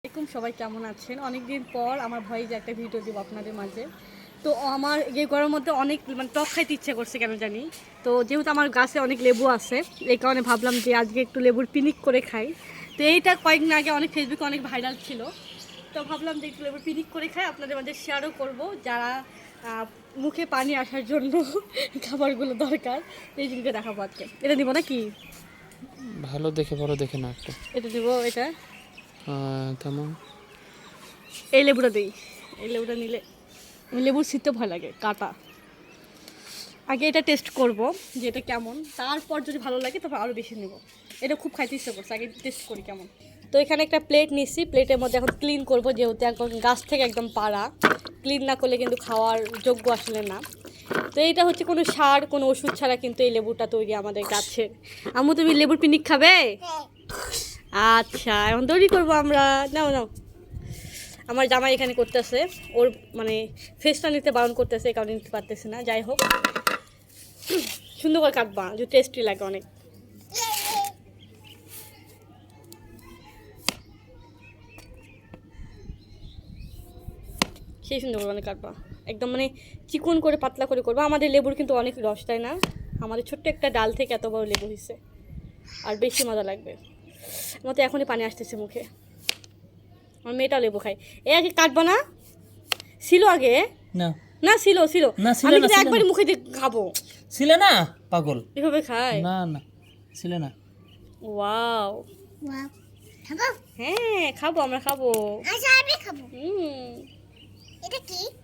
আসসালামাইকুম, সবাই কেমন আছেন? অনেক দিন পর আমার ভয়েসে একটা ভিডিও দিব আপনাদের মাঝে। তো আমার এই গরমের মধ্যে অনেক টক খাইতে ইচ্ছে করছে কেন জানি। তো যেহেতু আমার গাছে অনেক লেবু আছে, এই কারণে ভাবলাম যে আজকে একটু লেবুর পিনিক করে খাই। তো এইটা কয়েকদিন আগে অনেক ফেসবুকে অনেক ভাইরাল ছিল। তো ভাবলাম যে একটু লেবুর পিনিক করে খাই, আপনাদের মাঝে শেয়ারও করব যারা মুখে পানি আসার জন্য খাবারগুলো দরকার, এই জিনিসটা দেখাবো আজকে। এটা দিব না কি? ভালো দেখে বড় দেখে না একটা এটা দিব, এটা তেমন এই লেবুটা দিই। এই লেবুটা নিলে লেবুর ছিঁড়তে ভয় লাগে, কাটা। আগে এটা টেস্ট করব যে এটা কেমন, তারপর যদি ভালো লাগে তবে আরও বেশি নেব। এটা খুব খাইতে ইচ্ছে করছে, আগে টেস্ট করি কেমন। তো এখানে একটা প্লেট নিচ্ছি, প্লেটের মধ্যে এখন ক্লিন করব, যেহেতু এখন গাছ থেকে একদম পাড়া, ক্লিন না করলে কিন্তু খাওয়ার যোগ্য আসলে না। তো এইটা হচ্ছে কোনো সার, কোনো ওষুধ ছাড়া কিন্তু এই লেবুটা তৈরি আমাদের গাছের। আম্মু, তুমি লেবুর পিনিক খাবে? আচ্ছা, এখন তৈরি করবো আমরা। নাও নাও, আমার জামাই এখানে করতেছে, ওর মানে ফেসটা নিতে বারণ করতেছে, এই কারণে নিতে পারতেছে না। যাই হোক, সুন্দর করে কাটবা, যে টেস্টি লাগে অনেক। সেই সুন্দর করে অনেক কাটবা, একদম মানে চিকন করে পাতলা করে করবা। আমাদের লেবুর কিন্তু অনেক রস, তাই না? আমাদের ছোট্ট একটা ডাল থেকে এত বড় লেবু হয়েছে, আর বেশি মজা লাগবে। আমার তো এখনই পানি আসতেছে মুখে। আমার মেয়েটাও লেবু খায়। এ আগে কাটবা না? ছিল আগে? না না, ছিল ছিল। না, ছিল আমি না, কিন্তু ছিল একবারই না। মুখে দিয়ে খাবো। ছিল না পাগল, এভাবে খায়? না না ছিল না। ওয়াও, ওয়াও, খাবো? হ্যাঁ খাবো, আমরা খাবো। আচ্ছা, আমি খাবো। হুম, এটা কি?